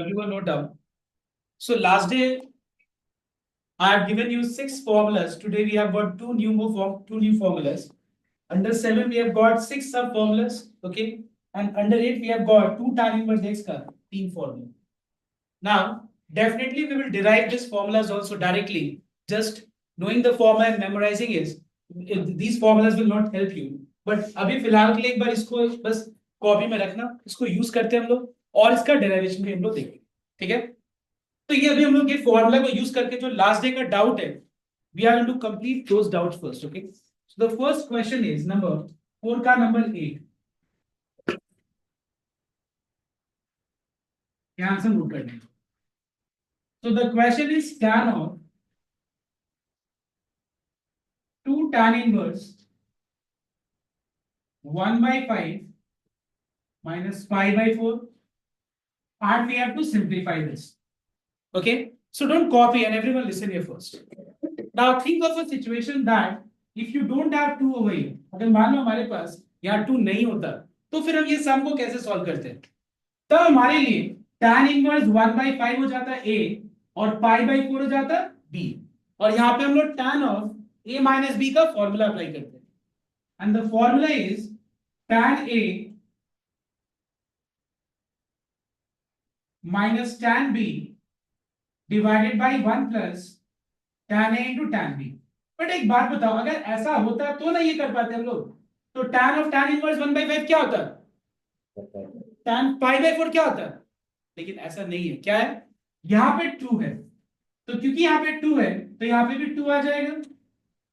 Everyone note down. So last day I have given you 6 formulas. Today we have got two new formulas. Under 7 we have got 6 sub formulas. Okay. And under 8 we have got 2 tan inverse x ka team formula. Now definitely we will derive these formulas also directly. Just knowing the formula and memorizing is these formulas will not help you. But अभी फिलहाल के लिए एक बार इसको बस copy में रखना, इसको यूज करते हैं हम लोग और इसका डेरिवेशन भी हम लोग देखेंगे. ठीक है. तो ये अभी हम लोग ये फॉर्मूला को यूज करके जो लास्ट डे का डाउट है we are going to complete those doubts first. Okay. So the first question is number 4 का नंबर 8. ध्यान से नोट करना. So the question is tan of 2 tan inverse 1 by 5 minus pi by 4 and we have to simplify this. Okay, so don't copy and everyone listen here first. Now think of a situation that if you don't have 2 over here, अगर मान लो हमारे पास यहाँ 2 नहीं होता तो फिर हम ये सम को कैसे सॉल्व करते हैं. तो हमारे लिए tan इनवर्स 1 by 5 हो जाता a और pi by 4 हो जाता b और यहाँ पे हम लोग tan of a minus b का फॉर्मूला अप्लाई करते हैं and the formula is tan a minus tan b divided by 1 plus tan a into tan b. But एक बात बताओ अगर ऐसा होता तो ना ये कर पाते हम लोग. तो tan of tan inverse 1 by 5 क्या होता है. tan pi by 4 क्या होता है. लेकिन ऐसा नहीं है. क्या है. यहाँ पे 2 है तो क्योंकि यहाँ पे 2 है तो यहाँ पे भी 2 आ जाएगा,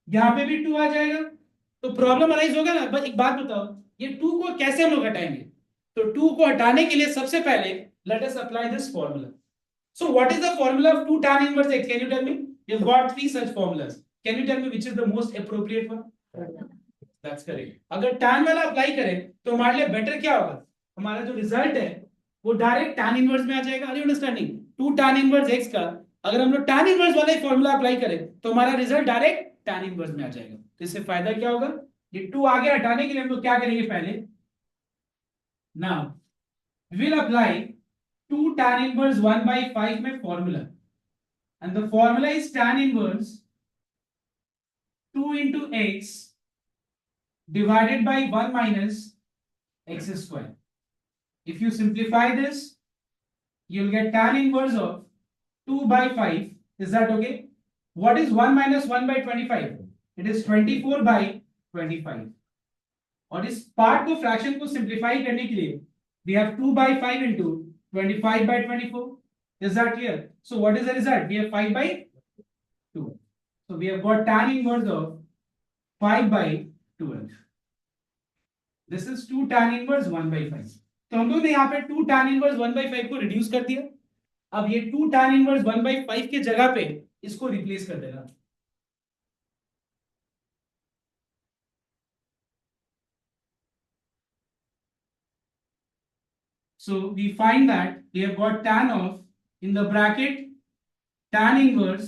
यहाँ पे भी 2 आ जाएगा. तो प्रॉब्लम अराइज होगा ना. बस एक बात बताओ ये 2 को कैसे हम लोग हटाएंगे. तो 2 को हटाने के लिए सबसे पहले let us apply this formula. So what is the formula of 2 tan inverse x? Can you tell me? You've got 3 such formulas. Can you tell me which is the most appropriate one? That's correct. अगर tan वाला apply करें तो हमारे लिए better क्या होगा. हमारा जो रिजल्ट है वो डायरेक्ट tan इनवर्स में आ जाएगा. Are you understanding. 2 tan inverse x का अगर हम लोग tan इनवर्स वाला ही फॉर्मूला अप्लाई करें तो हमारा रिजल्ट डायरेक्ट tan इनवर्स में आ जाएगा. तो इससे फायदा क्या होगा. ये 2 आगे हटाने के लिए हम लोग क्या करेंगे पहले. Now we will apply 2 tan inverse 1 by 5 में formula and the formula is tan inverse 2 into x divided by 1 minus x square. If you simplify this you'll get tan inverse of 2 by 5. Is that okay. What is 1 minus 1 by 25. It is 24 by 25. और इस part को fraction को simplify करने के लिए we have 2 by 5 into 25 by 24. Is that clear? So what is the result. We have 5 by 2. So we have got tan inverse of 5 by 12. This is 2 tan inverse 1 by 5. तो हम लोग ने यहाँ पे 2 tan inverse 1 by 5 को reduce कर दिया. अब ये 2 tan inverse 1 by 5 के जगह पे इसको रिप्लेस कर देना. So we find that we have got tan of in the bracket tan inverse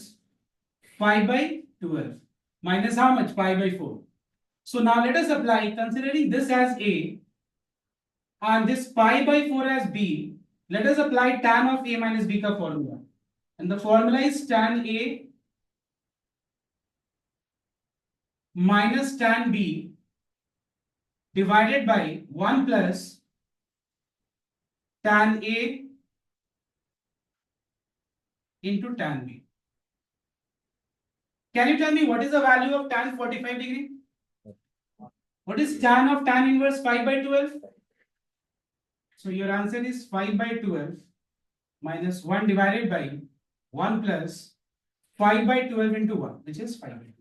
5 by 12 minus how much pi by 4. So now let us apply considering this as a and this pi by 4 as b. Let us apply tan of a minus b का formula and the formula is tan a minus tan b divided by 1 plus tan a into tan b. Can you tell me what is the value of tan 45 degree? What is tan of tan inverse 5 by 12? So your answer is 5 by 12 minus 1 divided by 1 plus 5 by 12 into 1, which is 5 by 2.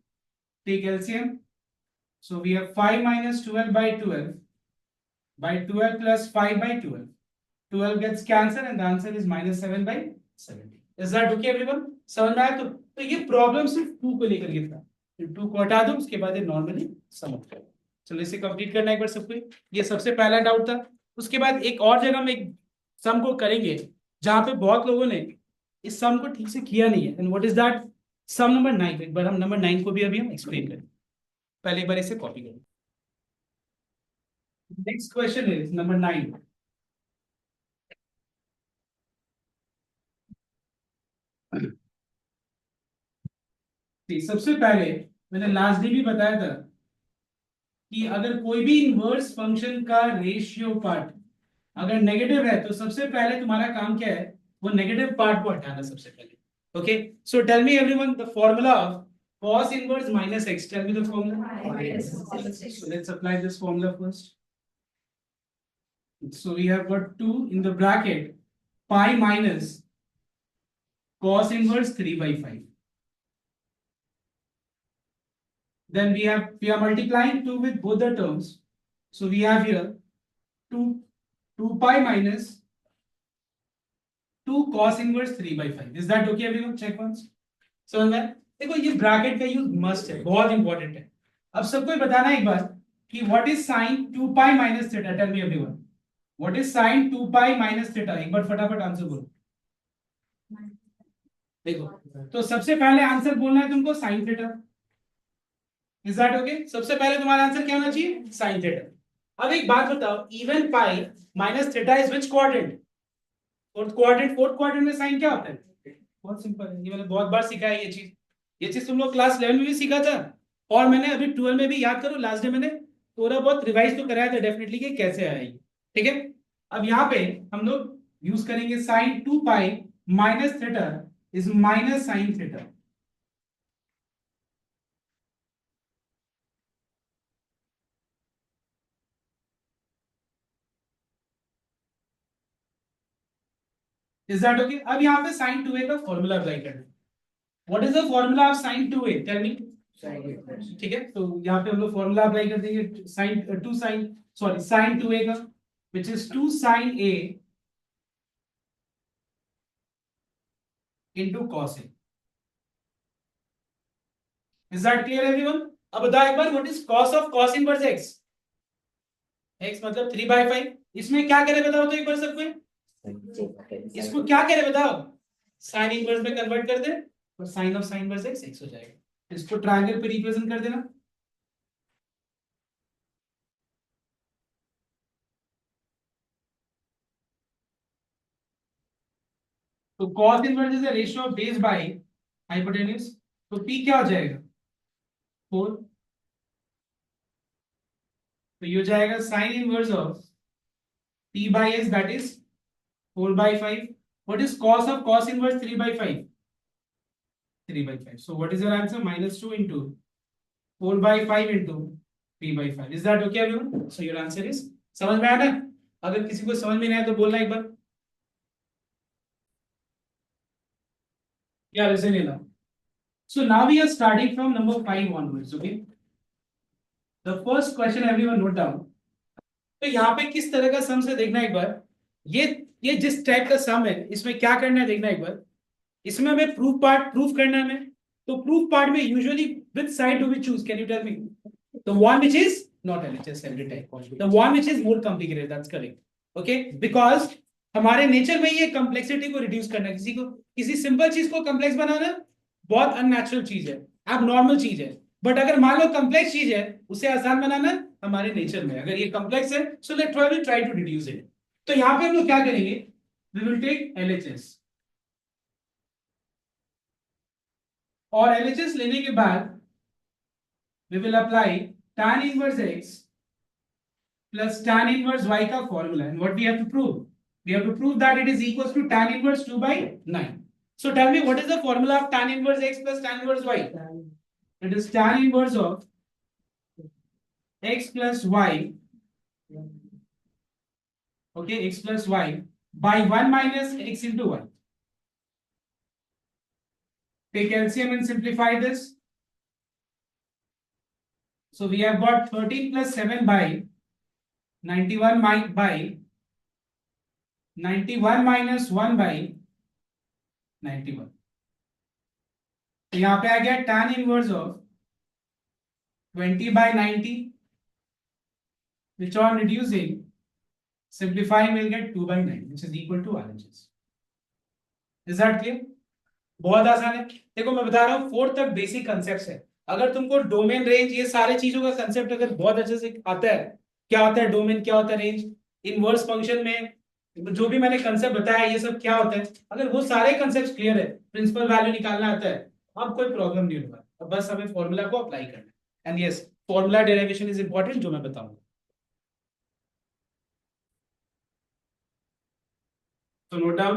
Take LCM. So we have 5 minus 12 by 12 plus 5 by 12. 12 gets cancelled and the answer is minus 7 by 70. Is that okay everyone? समझ में आया. तो ये problem सिर्फ 2 को लेकर के था. 2 को हटा दो उसके बाद ये नॉर्मली समझ करो. चलो इसे कंप्लीट करना एक बार सबको. ये सबसे पहला डाउट था. उसके बाद एक और जगह में एक सम को करेंगे जहां पे बहुत लोगों ने इस सम को ठीक से किया नहीं है. And what is that. Some number 9. एक बार हम नंबर 9 को भी अभी हम एक्सप्लेन करें. पहले एक बार इसे कॉपी करें. Next question is number 9. सबसे पहले मैंने लास्ट डे भी बताया था कि अगर कोई भी इनवर्स फंक्शन का रेशियो पार्ट अगर नेगेटिव है तो सबसे पहले तुम्हारा काम क्या है, वो नेगेटिव पार्ट को हटाना सबसे पहले। Okay, so tell me everyone the formula of cos inverse minus x. Tell me the formula. So let's apply this formula first. So we have got 2 in the bracket pi minus cos inverse 3 by 5. Then we are multiplying 2 with both the terms. So we have here 2 pi minus 2 cos inverse 3 by 5. Is that okay everyone? Check once. समझ में? देखो ये bracket का use must है, बहुत important है। अब सबको बताना एक बार कि what is sine 2 pi minus theta. Tell me everyone, what is sine 2 pi minus theta. एक बार फटाफट आंसर बोलो। देखो, तो सबसे पहले आंसर बोलना है तुमको sign theta. Is that okay? सबसे पहले तुम्हारा आंसर क्या होना चाहिए? Sine theta. अब एक बात बताओ, even pi minus theta is which quadrant? Fourth quadrant. Fourth quadrant में साइन क्या होता है? बहुत सिंपल है, ये मैंने बहुत बार सीखा है ये चीज तुम लोग क्लास 11 में भी सीखा था, और मैंने अभी 12 में भी, याद करो लास्ट डे मैंने थोड़ा बहुत रिवाइज तो कराया था डेफिनेटली कि कैसे आया ये। ठीक है, अब यहाँ पे हम लोग यूज करेंगे sine 2 pi minus theta is minus sine theta. Is that okay? अब यहाँ पे साइन 2a का फॉर्मूला अप्लाई करना। What is the formula of sine 2a? Tell me. ठीक है, तो यहाँ पे हम लोग फॉर्मूला अप्लाई कर देंगे साइन 2a का, which is 2 sin a into cos a. Is that clear everyone? अब बताओ एक बार, what is cos of cos inverse x? x मतलब 3/5। इसमें क्या करे बताओ तो एक बार सबको, इसको क्या करे बताओ? साइन इनवर्स में कन्वर्ट कर दे और sine of sine inverse x x हो जाएगा। इसको ट्रायंगल पे रिप्रेजेंट कर देना। तो cos inverse is the ratio of base by hypotenuse, तो p क्या हो जाएगा? 4। तो ये हो जाएगा sine inverse of p by s, that is 4/5. What is cos of cos inverse 3/5? 3/5. So what is your answer? -2 into 4/5 into p/5. Is that okay everyone? So your answer is, समझ में आया ना? अगर किसी को समझ में नहीं आया तो बोलना एक बार। Yeah, listen here now. So now we are starting from number 5 onwards. Okay, the first question everyone note down. तो यहाँ पे किस तरह का सम से देखना एक बार, ये जिस टाइप का सम है इसमें क्या करना है देखना एक बार। इसमें हमें प्रूफ करना है हमें। तो प्रूफ पार्ट में usually which side do we choose? Can you tell me? The one which is not LHS every time. The one which is more complicated. That's correct. Okay? Because हमारे nature में ये complexity को reduce करना, किसी simple चीज को complex बनाना बहुत unnatural चीज है, अब नॉर्मल चीज है। बट अगर मान लो कॉम्प्लेक्स चीज है उसे आसान बनाना हमारे नेचर में, अगर ये कॉम्प्लेक्स है so let try to reduce it. तो यहाँ पे हम लोग क्या करेंगे, वी विल टेक LHS, और LHS लेने के बाद we will apply tan inverse x plus tan inverse y का formula, and what we have to prove? We have to prove that it is equals to tan inverse 2/9. So tell me, what is the formula of tan inverse x plus tan inverse y? It is tan inverse of x plus y, okay, x plus y by 1 minus x into 1. Take LCM and simplify this. So we have got 13 plus 7 by 91 by 91 minus 1 by 91. तो यहाँ पे आ गया tan inverse of 20 by 90, which on reducing, simplifying will get 2 by 9, which is equal to RHS. Is that clear? बहुत आसान है। देखो मैं बता रहा हूँ 4 तक बेसिक कंसेप्ट है। अगर तुमको डोमेन रेंज ये सारे चीजों का कंसेप्ट अगर बहुत अच्छे से आता है, क्या होता है डोमेन, क्या होता है रेंज, इनवर्स फंक्शन में जो भी मैंने कंसेप्ट बताया ये सब क्या होता है, अगर वो सारे कंसेप्ट क्लियर है, प्रिंसिपल वैल्यू निकालना आता है, अब कोई प्रॉब्लम नहीं होगा। अब बस हमें फॉर्मूला को अप्लाई करना है, and yes formula derivation is important, जो मैं बताऊंगा. So note down.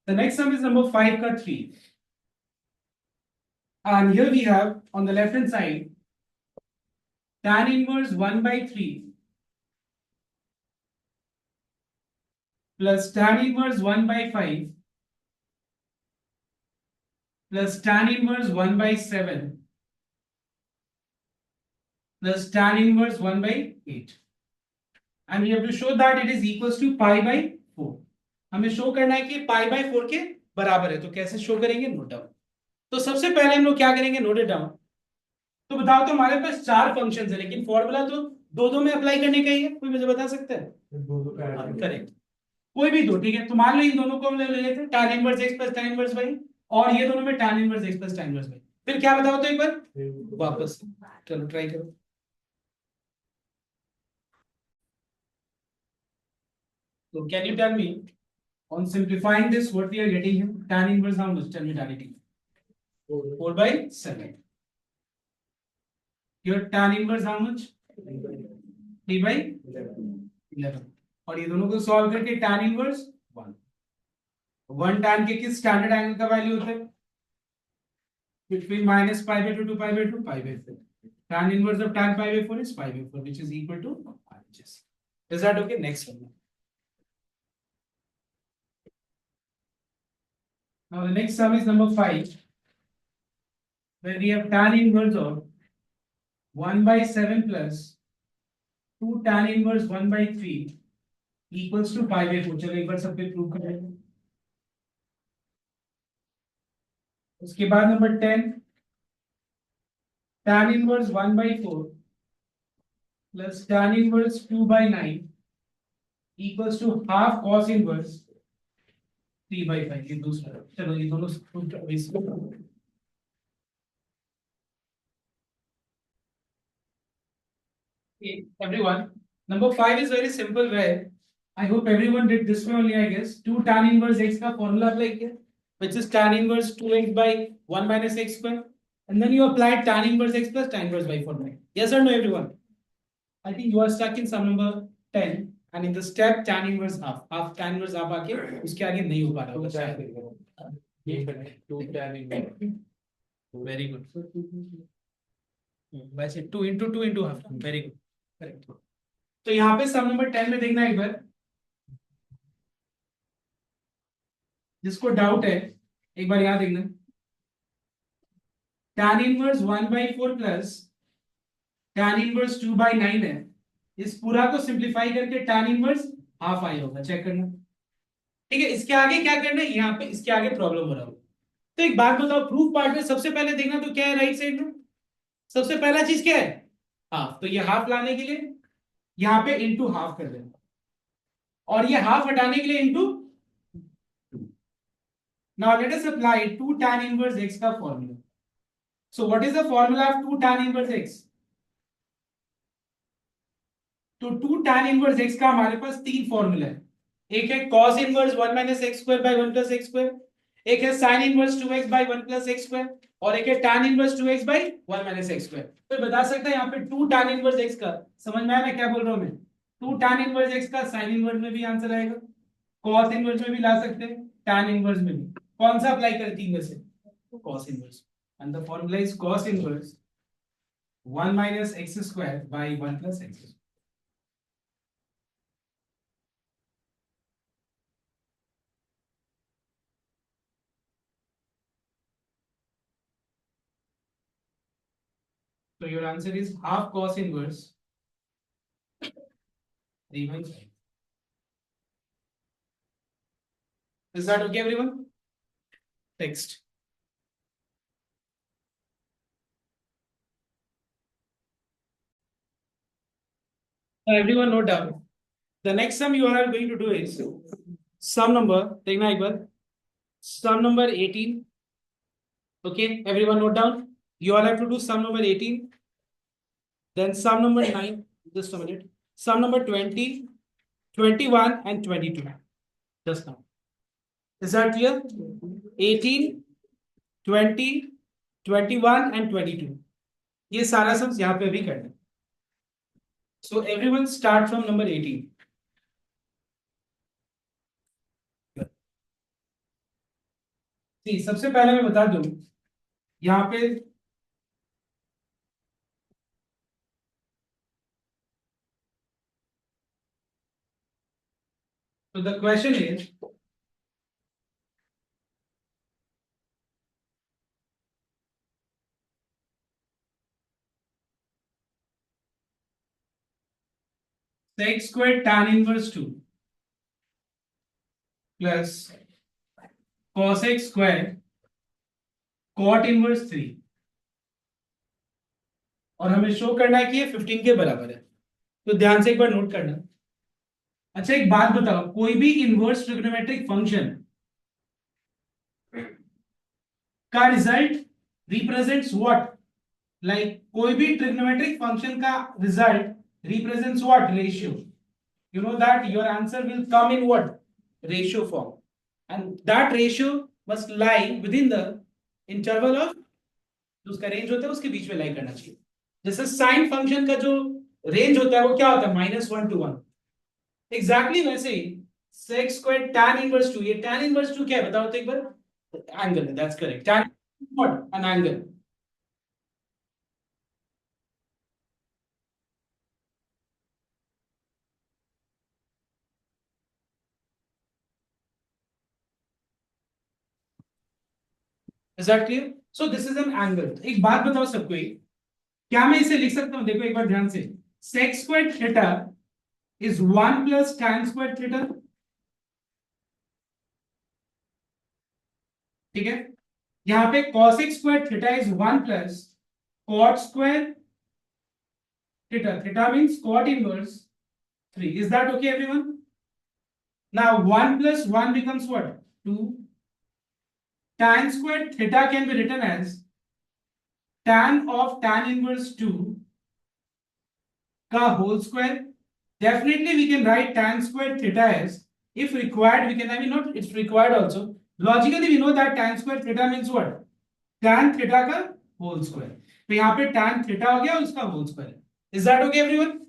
The next sum is number 5 ka 3. And here we have on the left hand side tan inverse 1 by 3 plus tan inverse 1 by 5 plus tan inverse 1 by 7 plus tan inverse 1 by 8. And we have to show that it is equals to pi by 4. हमें show करना है कि pi by 4 के बराबर है. तो कैसे show करेंगे? Note down. तो सबसे पहले हम लोग क्या करेंगे? Note it down. तो बताओ, तो हमारे पास 4 फंक्शंस है, लेकिन फॉर्मूला तो दो दो में अप्लाई करने का ही है. कोई मुझे बता सकता है? करेक्ट. कोई भी दो, ठीक है. तो मान लो इन दोनों को हम ले लेते हैं, tan inverse x plus tan inverse y, और ये दोनों में tan inverse x plus tan inverse y. फिर क्या बताओ तो एक बार वापस. चलो ट्राई करो. So can you tell me on simplifying this what we are getting here? Tan inverse how much? Tell me directly. 4 by 7. Your tan inverse how much? 3 by 11. और ये दोनों को सॉल्व करके tan inverse 1. 1 tan के किस standard angle का value होता है? Between minus pi by 2 to pi by 2, pi by 4. Tan inverse of tan pi by 4 is pi by 4, which is equal to RHS. Is that okay? Next one. Now the next sum is number 5, where we have tan inverse of 1 by 7 plus 2 tan inverse 1 by 3 equals to pi by 4. चलो एक बार सब पे prove कर लेंगे. उसके बाद number 10 tan inverse 1 by 4 plus tan inverse 2 by 9 equals to half cos inverse 3 by 5. ये दूसरा. चलो ये दोनों everyone, number 5 is very simple, where I hope everyone did this way only, I guess. 2 tan inverse x का formula apply किया, which is tan inverse 2x by 1 minus x square, and then you apply tan inverse x plus tan inverse y formula. Yes or no, everyone? I think you are stuck in sum number 10, and in the step tan inverse half tan inverse half आके उसके आगे नहीं हो पा रहा होगा शायद. ये 2 tan inverse. Very good. वैसे 2 into 2 into half. Very good. Correct. तो यहाँ पे सम नंबर 10 में देखना एक बार, जिसको डाउट है एक बार यहाँ देखना. tan inverse 1 by 4 plus tan inverse 2 by 9 है. इस पूरा को सिंप्लीफाई करके tan इनवर्स हाफ आया होगा. चेक करना. ठीक है. इसके आगे क्या करना है? यहाँ पे इसके आगे प्रॉब्लम हो रहा होगा. तो एक बात बताओ, प्रूफ पार्ट में सबसे पहले देखना तो क्या है राइट साइड में? सबसे पहला चीज क्या है? हाफ. तो ये हाफ लाने के लिए यहाँ पे इंटू हाफ कर देना, और ये हाफ हटाने के लिए into 2. Now let us apply 2 tan inverse x का formula. So what is the formula of 2 tan inverse x? तो 2 tan inverse x का हमारे पास 3 फॉर्मूला है. एक है cos inverse 1 minus x square by 1 plus x square, एक है sin inverse 2x by 1 plus x square, और एक है tan inverse 2x by 1 minus x square. तो बता सकता है यहाँ पे 2 tan inverse x का, समझ में आया मैं क्या बोल रहा हूँ मैं? 2 tan inverse x का sin inverse में भी आंसर आएगा, cos inverse में भी ला सकते हैं, tan inverse में भी. कौन सा अप्लाई करें तीन में से? cos inverse. And the formula is cos inverse 1 minus x square by 1 plus x square. So your answer is half cos inverse 3 by 5. Is that okay, everyone? Next. Now everyone note down. The next sum you are going to do is sum number. देखना एक बार. Sum number 18. Okay, everyone note down. You all have to do sum number 18. Then sum number 9. Just a minute. Sum number 20, 21, and 22. Just now. Is that clear? 18, 20, 21 and 22, ये सारा सब यहाँ पे भी करना है. So everyone start from number 18. See, सबसे पहले मैं बता दूं यहाँ पे so the question is sec square tan inverse 2 plus cosec square cot inverse 3 और हमें शो करना है कि ये 15 के बराबर है. तो ध्यान से एक बार नोट करना. अच्छा एक बात बताओ, कोई भी इनवर्स ट्रिग्नोमेट्रिक फंक्शन का रिजल्ट रिप्रेजेंट्स व्हाट? लाइक कोई भी ट्रिग्नोमेट्रिक फंक्शन का result represents what? Ratio. You know that your answer will come in what? Ratio form. And that ratio must lie within the interval of जो उसका range होता है उसके बीच में लाई करना चाहिए. जैसे साइन फंक्शन का जो रेंज होता है वो क्या होता है? -1 to 1. एग्जैक्टली वैसे ही sec square tan inverse 2, ये tan inverse 2 क्या है बताओ तो एक बार? एंगल है. That's correct. tan what? An angle. Is that clear? So this is an angle. एक बात बताओ सबको, क्या मैं इसे लिख सकता हूं? देखो एक बार ध्यान से. sec square theta is 1 plus tan square theta. ठीक है. यहां पे cosec square theta is 1 plus cot square theta. Theta means cot inverse 3. Is that okay everyone? Now 1 plus 1 becomes what? 2. Tan square theta can be written as tan of tan inverse 2 ka whole square. Definitely we can write tan square theta as, if required we can, I mean not it's required also, logically we know that tan square theta means what? Tan theta का whole square. तो यहाँ पे tan theta हो गया उसका whole square. Is that okay everyone?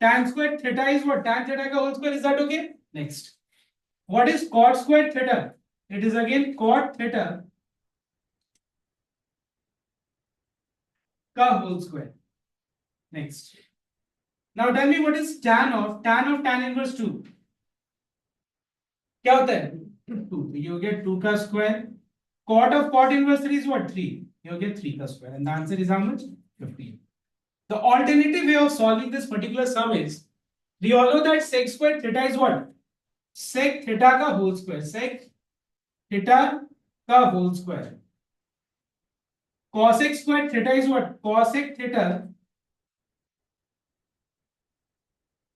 Tan square theta is what? Tan theta का whole square. Is that okay? Next, what is cot square theta? It is again cot theta का whole square. Next, now tell me what is tan of tan inverse 2? क्या होता है? 2. You get 2 का square. Cot of cot inverse 3 is what? 3. You get 3 का square. And the answer is how much? 15. The alternative way of solving this particular sum is, we all know that sec square theta is what? Sec theta का whole square. Sec theta का whole square. Cosec square theta is what? Cosec theta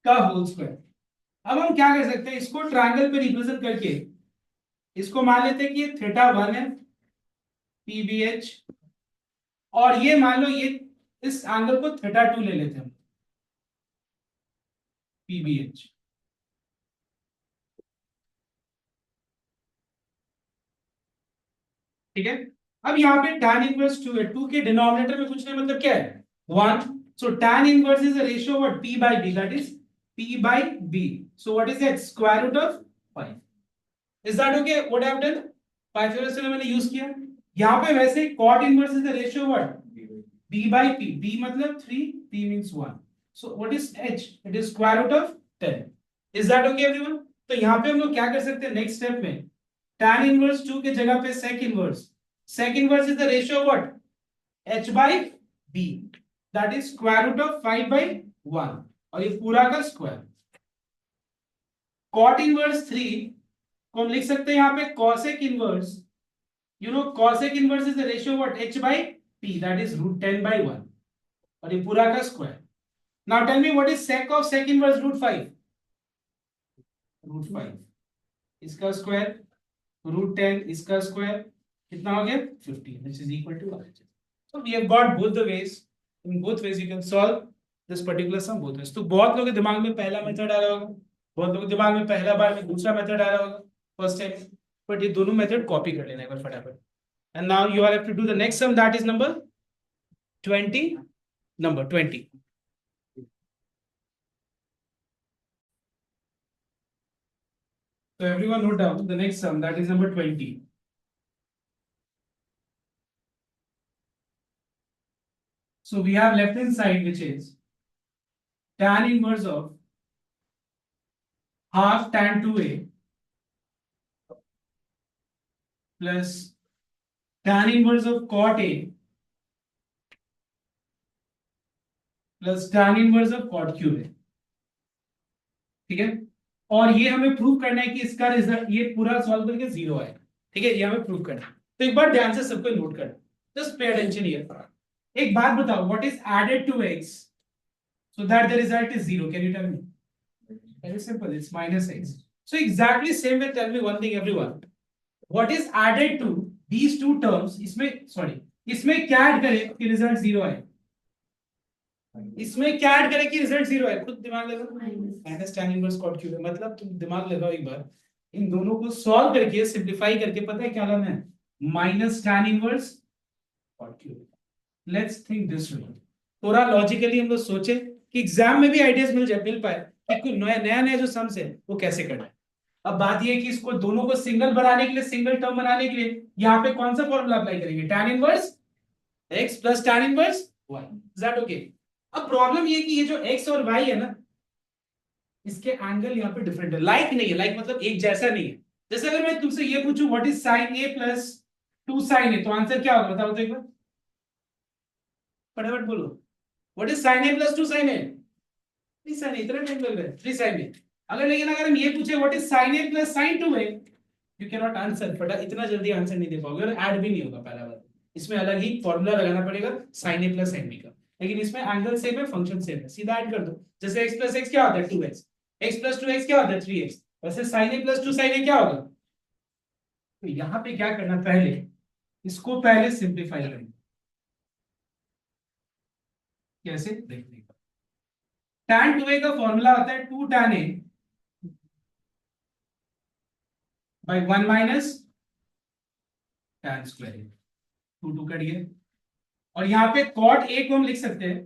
का whole square. अब हम क्या कर सकते हैं? इसको ट्रायंगल पे रिप्रेजेंट करके इसको मान लेते हैं कि ये थीटा 1 है PBH, और ये मान लो ये इस एंगल को थीटा 2 ले लेते हैं PBH. ठीक है. अब यहाँ पे tan इनवर्स 2 है. 2 के डिनोमिनेटर में कुछ नहीं, मतलब क्या है? 1. So tan inverse is a ratio of what? P by B, that is P by B. So what is that? Square root of 5. Is that okay? What I have done? Pythagoras से मैंने use किया. यहाँ पे वैसे cot inverse is the ratio of what? B by P. B मतलब 3, P means 1. So what is H? It is square root of 10. Is that okay everyone? तो यहाँ पे हम लोग क्या कर सकते हैं नेक्स्ट स्टेप में? tan inverse 2 के जगह पे sec inverse. Sec inverse is the ratio of what? H by B. That is square root of 5 by 1. और ये पूरा का स्क्वायर. cot inverse 3 को हम लिख सकते हैं यहाँ पे cosec inverse. You know cosec inverse is the ratio of what? H by P. That is root 10 by 1. और ये पूरा का square. Now tell me what is sec of sec inverse root 5? Root 5. इसका स्क्वायर root 10, इसका square कितना हो गया? 15, which is equal to RHS. So we have got both the ways. In both ways you can solve this particular sum both ways. तो बहुत लोगों के दिमाग में पहला मेथड आ रहा होगा, बहुत लोगों के दिमाग में पहला बार में दूसरा मेथड आ रहा होगा फर्स्ट टाइम, बट ये दोनों मेथड कॉपी कर लेना एक बार फटाफट. and now you all have to do the next sum, that is number 20. Number 20. So everyone note down the next sum, that is number 20. So we have left hand side, which is tan inverse of half tan 2a plus tan inverse of cot a plus tan inverse of cot cube है, ठीक है। और ये हमें prove करना है कि इसका रिजल्ट ये पूरा सॉल्व करके जीरो है, ठीक है, ये हमें प्रूव करना है। तो एक बार ध्यान से सबको नोट कर, जस्ट पे अटेंशन हियर। एक बात बताओ, what is added to x so that the result is zero? Can you tell me? Very simple, it's minus x. So exactly same way, tell me one thing everyone, what is added to these two terms? इसमें sorry, इसमें क्या add करें कि result zero है? इसमें क्या add करें कि रिजल्ट जीरो है? खुद दिमाग लगाओ, minus tan inverse cot cube है। मतलब तुम दिमाग लगाओ एक बार, इन दोनों को सॉल्व करके सिंपलीफाई करके पता है क्या लाना है? Minus tan inverse cot cube. Let's think this way, थोड़ा लॉजिकली हम लोग सोचे कि एग्जाम में भी आइडियाज मिल पाए कि कोई नया नया जो सम्स है वो कैसे करना है। अब बात ये है कि इसको दोनों को सिंगल बनाने के लिए, सिंगल टर्म बनाने के लिए यहाँ पे कौन सा फॉर्मूला अप्लाई करेंगे? tan inverse x plus tan inverse y। Is that okay? अब प्रॉब्लम ये कि ये जो x और y है ना, इसके एंगल यहाँ पे डिफरेंट है, लाइक नहीं है। लाइक मतलब एक जैसा नहीं है। जैसे अगर मैं तुमसे ये पूछूं what is sin a plus 2 sin a, तो आंसर क्या होगा बताओ तो एक बार, फटाफट बोलो। What is sin a plus 2 sin a? 3 sin a, इतना टाइम लग रहा है, 3 sin a। अगर लेकिन अगर हम ये पूछे what is sin a plus sin 2a, you can not answer, फटा इतना जल्दी आंसर नहीं दे पाओगे और ऐड भी नहीं होगा पहला बार। इसमें अलग ही फॉर्मूला लगाना पड़ेगा sin a plus sin b का, लेकिन इसमें एंगल सेम है, फंक्शन सेम है, सीधा ऐड कर दो। जैसे x प्लस x क्या होता है? 2x, x प्लस 2x क्या होता है? 3x। वैसे sin a plus 2 sin a क्या होगा? तो यहाँ पे क्या करना, पहले इसको पहले सिंप्लीफाई करना। कैसे देखने का, tan 2a का फॉर्मूला होता है 2 tan a by 1 minus tan square a, 2 2 cut गया। और यहाँ पे cot a को हम लिख सकते हैं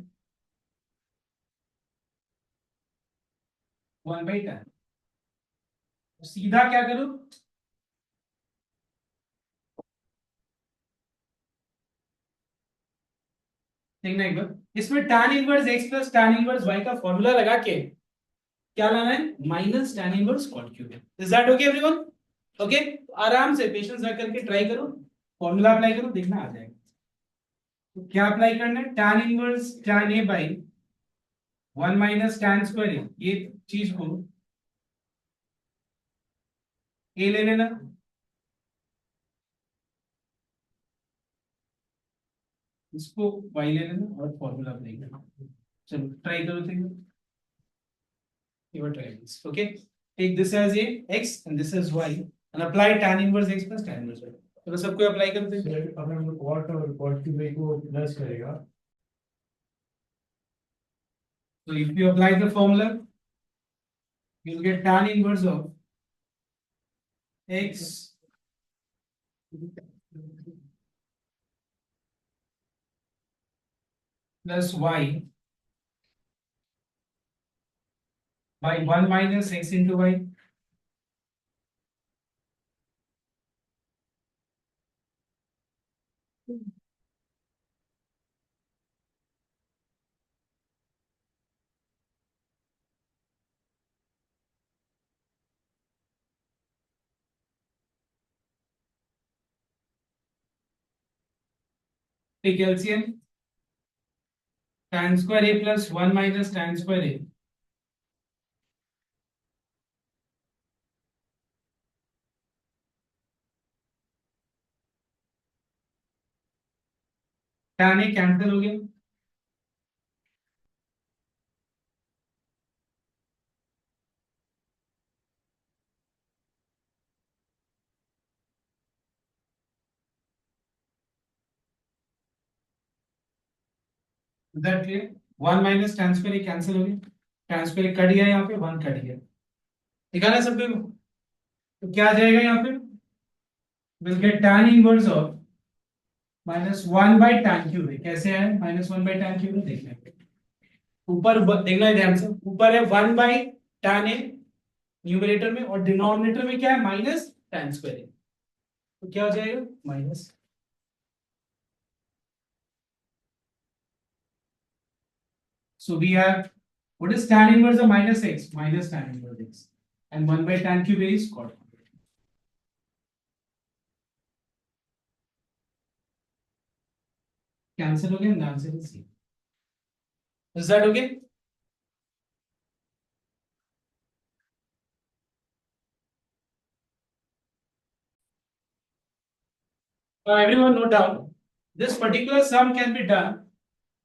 1 बाई tan। सीधा क्या करो, देखना एक बार, इसमें tan inverse x plus tan inverse y का फॉर्मूला लगा के क्या लाना है? Minus tan inverse cot cube. Is that okay everyone? Okay, आराम से पेशेंस रख करके ट्राई करो, फॉर्मूला अप्लाई करो, देखना आ जाएगा। तो क्या अप्लाई करना है? tan inverse tan a by 1 minus tan square a, ये चीज को a ले लेना, इसको y ले लेना और फॉर्मूला अप्लाई करना। चलो ट्राई करो, ठीक है, you try this. Okay, take this as a x and this as y and apply tan inverse x plus tan inverse y। तो सबको अप्लाई करते हैं। अगर हम cot और cot की वैल्यू को प्लस करेगा, so if you apply the formula you will get tan inverse of x plus y by 1 minus x into y। take LCM, tan square a plus 1 minus tan square a tan a cancel हो गया, that clear? 1 minus tan square a cancel हो गया, tan square a cut गया, यहाँ पे 1 cut गया, दिखाना सबको। तो क्या आ जाएगा यहाँ पे? Will get tan inverse of -1/tan3 कैसे है -1/tan3 देख लेंगे। ऊपर देखना है ध्यान से, ऊपर है 1/tan न्यूमरेटर में और डिनोमिनेटर में क्या है -tan²। तो क्या हो जाएगा minus. So we have what is tan inverse of -x? Minus tan inverse x. And 1/tan³ is cot. Cancel हो गया, the answer is C. Is that okay? Now everyone note down, this particular sum can be done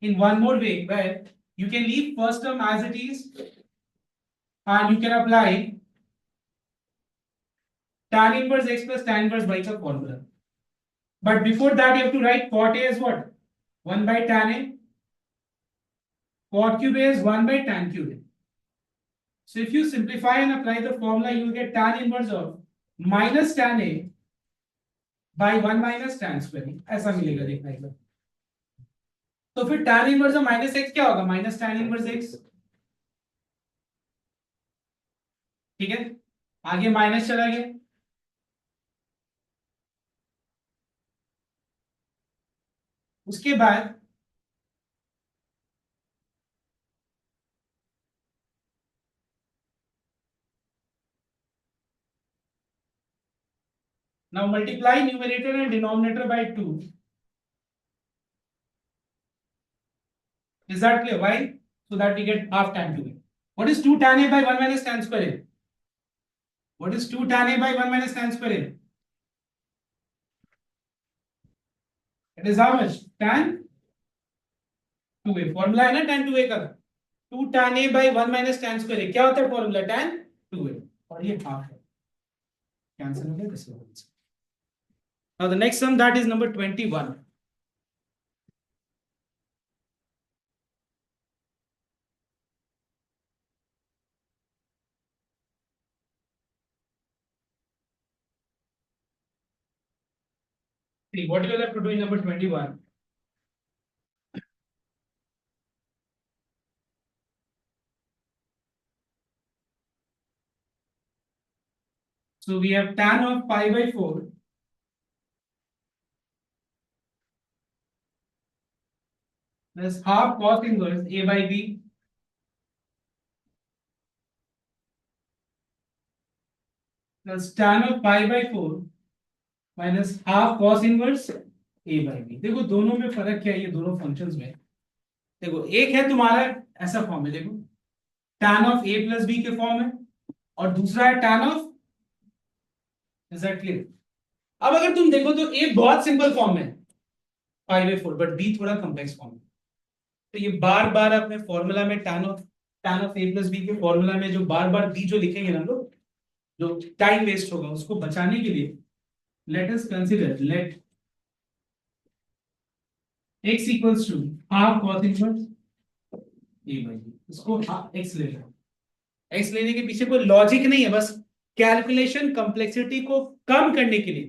in one more way where you can leave first term as it is and you can apply tan inverse x plus tan inverse y का formula. But before that you have to write cot A as what? 1/tan A. Cot cube A is 1/tan³ A. So if you simplify and apply the formula, you will get tan inverse of minus tan A by 1 minus tan²। ऐसा मिलेगा, देखना एक बार। तो फिर tan inverse of -x क्या होगा? Minus tan inverse x। ठीक है, आगे माइनस चला गया। उसके बाद now multiply numerator and denominator by 2। Is that clear? Why? So that we get half tan²। What is 2 tan A by 1 minus tan²? What is 2 tan A by 1 minus tan²? It is how much? tan2A। Formula है ना tan2A का। 2 tan A by 1 minus tan²। क्या होता है formula? tan2A। और ये half है, cancel हो गया this one. Now the next sum, that is number 21. See what you will have to do in number 21. So we have tan of pi by 4 plus half cos inverse A by B plus tan of pi by 4 minus half cos inverse A by B। देखो दोनों में फर्क क्या है, ये दोनों functions में। देखो एक है तुम्हारा ऐसा फॉर्म है, देखो tan of A plus B के फॉर्म है और दूसरा है tan of, is that clear? अब अगर तुम देखो तो A बहुत सिंपल फॉर्म है pi by 4, बट B थोड़ा कॉम्प्लेक्स फॉर्म है। तो ये बार बार अपने फॉर्मूला में tan of A plus B के फॉर्मूला में जो बार बार B जो लिखेंगे ना हम लोग, जो टाइम वेस्ट होगा उसको बचाने के लिए let us consider let x equals to half cos inverse A by B। इसको x ले लो। x लेने के पीछे कोई लॉजिक नहीं है, बस कैलकुलेशन कॉम्प्लेक्सिटी को कम करने के लिए,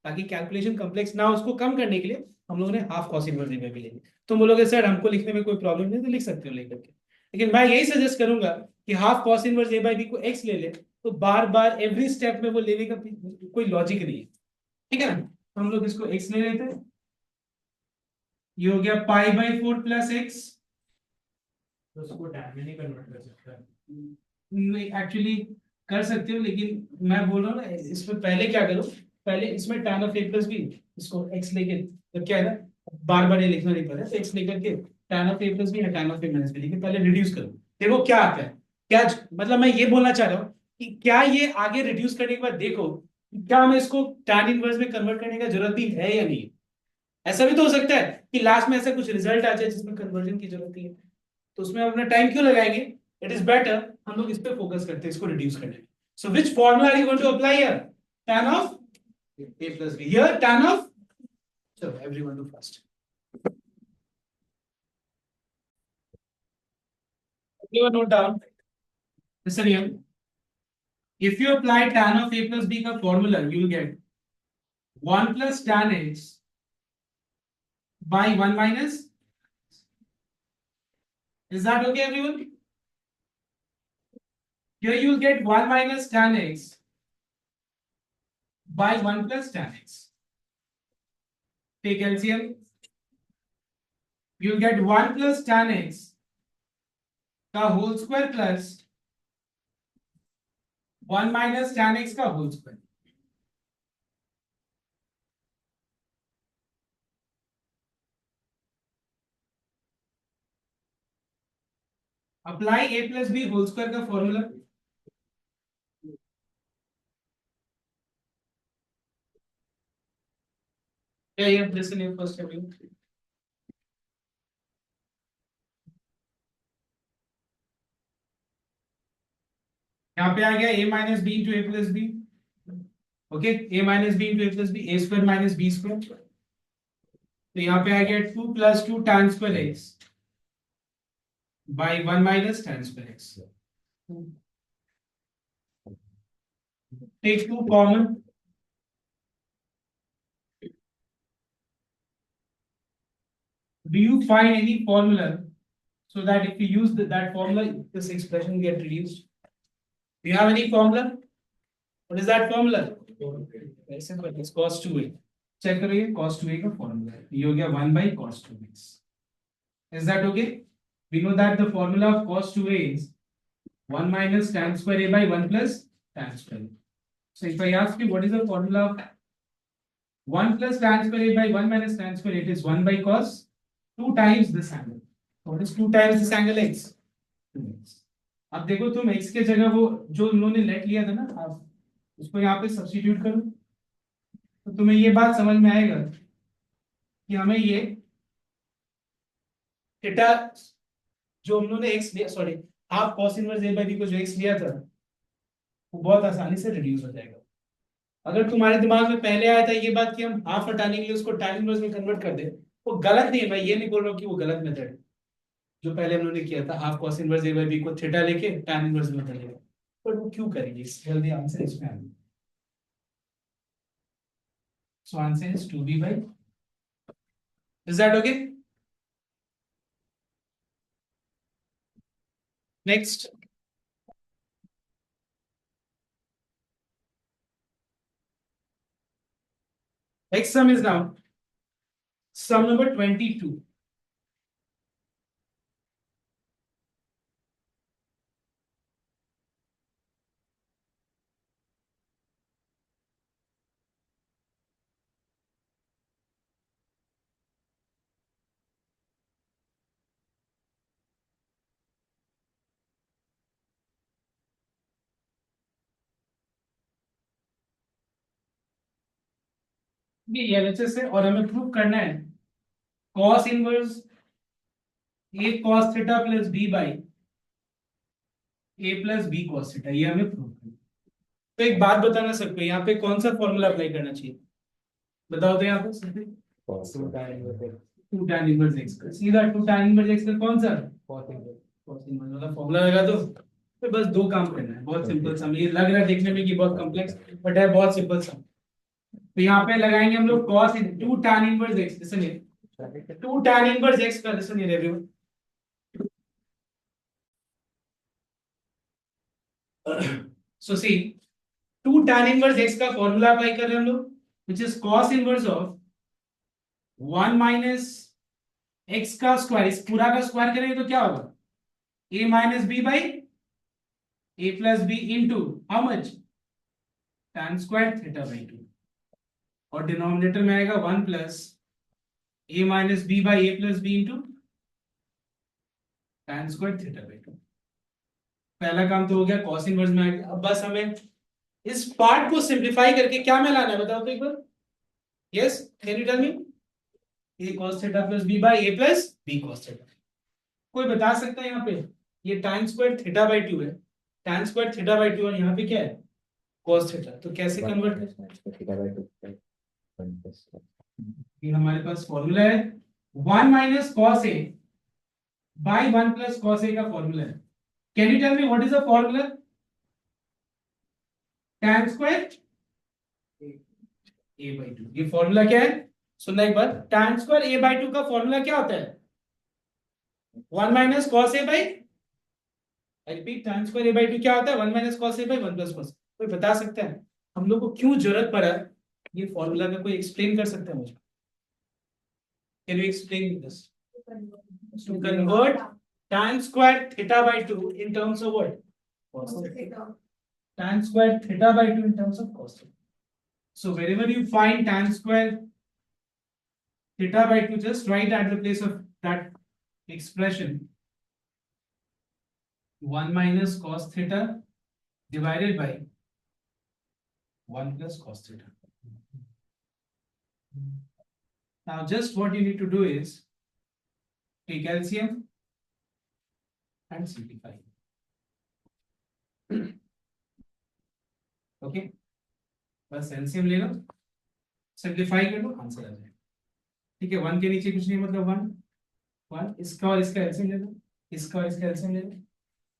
ताकि कैलकुलेशन कॉम्प्लेक्स ना हो उसको कम करने के लिए हम लोगों ने half cos inverse a by b लेंगे। तुम बोलोगे सर हमको लिखने में कोई प्रॉब्लम नहीं, तो लिख सकते हो लेकर के, लेकिन मैं यही सजेस्ट करूंगा कि half cos inverse a by b को x ले ले, तो बार बार एवरी स्टेप में वो लेने का कोई लॉजिक नहीं है। ठीक है ना, तो हम लोग इसको x ले लेते हैं। ये हो गया पाई बाई 4 प्लस एक्स। तो उसको टैन में नहीं कन्वर्ट कर सकता। नहीं एक्चुअली कर सकते हो, लेकिन मैं बोल रहा हूँ ना इसमें पहले क्या करो, पहले इसमें tan of a plus b, इसको x लेके, तो क्या है ना बार बार ये लिखना नहीं पड़ता, तो x लेकर के tan of a plus b या tan of a minus b लेके पहले रिड्यूस करो, देखो क्या आता है। क्या मतलब मैं ये बोलना चाह रहा हूँ कि क्या ये आगे रिड्यूस करने के बाद देखो क्या हमें इसको tan इनवर्स में कन्वर्ट करने का जरूरत भी है या नहीं। ऐसा भी तो हो सकता है कि लास्ट में ऐसा कुछ रिजल्ट आ जाए जिसमें कन्वर्जन की जरूरत नहीं है, तो उसमें अपना टाइम क्यों लगाएंगे। इट इज बेटर हम लोग इस पे फोकस करते हैं, इसको रिड्यूस करने में। So which formula are you going to apply here? tan of a plus b, here tan of, चलो everyone do fast, everyone note down, listen here. if you apply tan of a plus b का formula you will get 1 plus tan x by 1 minus. Is that okay, everyone? Here you will get 1 minus tan x by 1 plus tan x. Take LCM. You will get 1 plus tan x का whole square plus 1 minus tan x का whole square. Apply a plus b whole square का formula. Yeah, listen here first, everyone. यहाँ पे आ गया a minus b into a plus b. Okay, a minus b into a plus b, a square minus b square. तो यहाँ पे आ गया 2 plus 2 tan square x by 1 minus tan square x. Take 2 common. Do you find any formula so that if you use that formula, this expression will get reduced? Do you have any formula? What is that formula? Very simple. It's cos 2a. Check करिए cos 2a का formula. ये हो गया 1 by cos 2x. Is that okay? We know that the formula of cos 2a is 1 minus tan square a by 1 plus tan square a. So if I ask you what is the formula of 1 plus tan square a by 1 minus tan square a, it is 1 by cos 2 times this angle. So what is 2 times this angle x? 2x. अब देखो तुम x के जगह वो जो उन्होंने late लिया था ना, आप उसको यहाँ पे सब्स्टिट्यूट करो तो तुम्हें ये बात समझ में आएगा कि हमें ये थीटा जो उन्होंने x लिया, sorry half cos inverse a by b को जो x लिया था वो बहुत आसानी से रिड्यूस हो जाएगा. अगर तुम्हारे दिमाग में पहले आया था ये बात कि हम हाफ हटाने के लिए उसको tan इनवर्स में कन्वर्ट कर दे, वो गलत नहीं है. मैं ये नहीं बोल रहा हूँ कि वो गलत मेथड है जो पहले उन्होंने किया था, half cos inverse a by b को थीटा लेके tan इनवर्स में बदल लेगा. पर वो क्यों करेंगे? जल्दी आंसर इसमें आएगा. So answer is 2b by. Is that okay? Next. Next sum is now sum number 22. ये एलएचएस है और हमें प्रूव करना है cos inverse a cos theta plus b by a plus b cos theta. ये हमें प्रूव करना है. तो एक बात बताना सकते हैं यहाँ पे कौन सा फॉर्मूला अप्लाई करना चाहिए? बताओ तो यहाँ पे 2 tan इनवर्स x का सीधा 2 tan इनवर्स x का कौन सा cos इनवर्स वाला फॉर्मूला लगा दो. तो बस दो काम करना है. बहुत सिंपल सम. ये लग रहा है देखने में कि बहुत कॉम्प्लेक्स, बट है बहुत सिंपल सम. तो यहाँ पे लगाएंगे हम लोग cos 2 tan inverse x. Listen here 2 tan inverse x का. Listen here everyone. So see 2 tan inverse x का फॉर्मूला अप्लाई कर रहे हैं हम लोग, which is cos inverse of 1 minus x का स्क्वायर. इस पूरा का स्क्वायर करेंगे तो क्या होगा? a minus b by a plus b into how much? tan square theta by 2. और डिनोमिनेटर में आएगा 1 plus a minus b by a plus b into tan square theta by 2. पहला काम तो हो गया, cos इनवर्स में आ गया. अब बस हमें इस पार्ट को सिंप्लीफाई करके क्या में लाना है बताओ तो एक बार. Yes, can you tell me? a cos theta plus b by a plus b cos theta. कोई बता सकता है यहाँ पे? ये tan स्क्वायर थीटा बाय 2 है, tan स्क्वायर थीटा बाय 2 और यहाँ पे क्या है? cos theta. तो कैसे कन्वर्ट करें? ये हमारे पास फॉर्मूला है 1 minus cos a by 1 plus cos a का फॉर्मूला है. Can you tell me what is the formula? Tan square a by 2. ये फॉर्मूला क्या है? सुनना एक बार, tan स्क्वायर a by 2 का फॉर्मूला क्या होता है? 1 minus cos a by, I repeat, tan square a by 2 क्या होता है? 1 minus cos a by 1 plus cos. कोई बता सकता है हम लोग को क्यों जरूरत पड़ा ये फॉर्मूला का? कोई एक्सप्लेन कर सकता है मुझे? Can you explain this? To convert tan square theta by 2 in terms of what? Cos theta. Tan square theta by 2 in terms of cos theta. So wherever you find tan square theta by 2, just write at the place of that expression 1 minus cos theta divided by 1 plus cos theta. Now just what you need to do is take LCM and simplify. Okay, बस LCM ले लो, simplify कर लो, answer आ जाएगा। ठीक है, 1 के नीचे कुछ नहीं, मतलब 1 इसका और इसका एलसीएम ले लो, इसका और इसका एलसीएम ले लो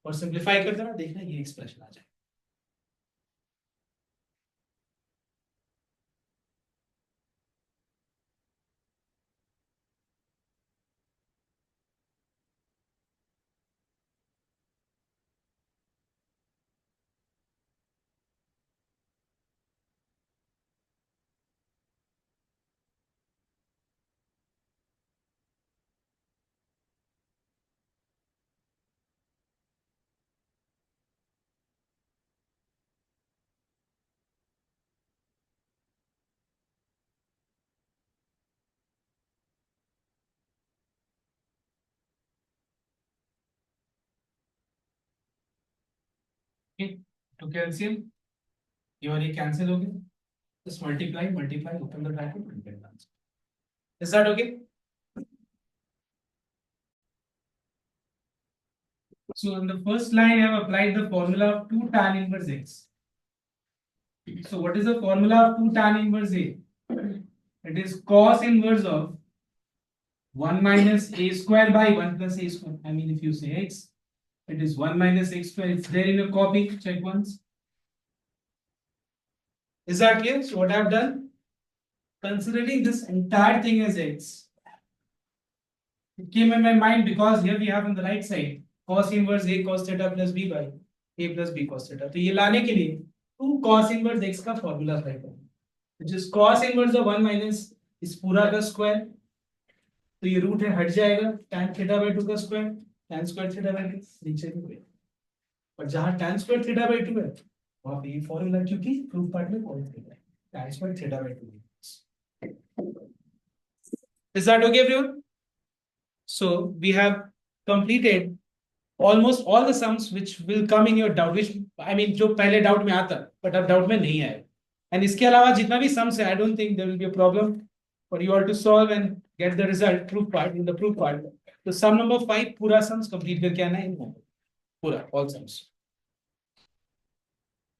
और सिंप्लीफाई कर देना, देखना ये एक्सप्रेशन आ जाएगा। Okay, to calcium ये और ये कैंसिल हो गया, just multiply, open the bracket and get the answer. Is that okay? So in the first line, I have applied the formula of 2 tan inverse x. So what is the formula of 2 tan inverse a? It is cos inverse of 1 minus a square by 1 plus a square. I mean, if you say x, it is 1 minus x square. It's there in your copy. Check once. Is that clear? So what I have done, considering this entire thing as x, it came in my mind because here we have on the right side cos inverse a cos theta plus b by a plus b cos theta. तो ये लाने के लिए 2 cos inverse x का formula apply करें, which is cos inverse of 1 minus इस पूरा का स्क्वायर, तो ये रूट है हट जाएगा, tan theta by 2 का square, tan square theta by 2 नीचे भी हुए, और जहां tan square theta by 2 है वहां पे ये फॉर्मूला, क्योंकि प्रूफ पार्ट में कॉल किया है tan square theta by 2. Is that okay everyone? So we have completed almost all the sums which will come in your doubt, which I mean जो पहले डाउट में आता but अब doubt में नहीं आया, and इसके अलावा जितना भी sums है I don't think there will be a problem for you all to solve and get the result proof part in the proof part. तो sum number 5 पूरा sums complete करके आना है इन पूरा all sums.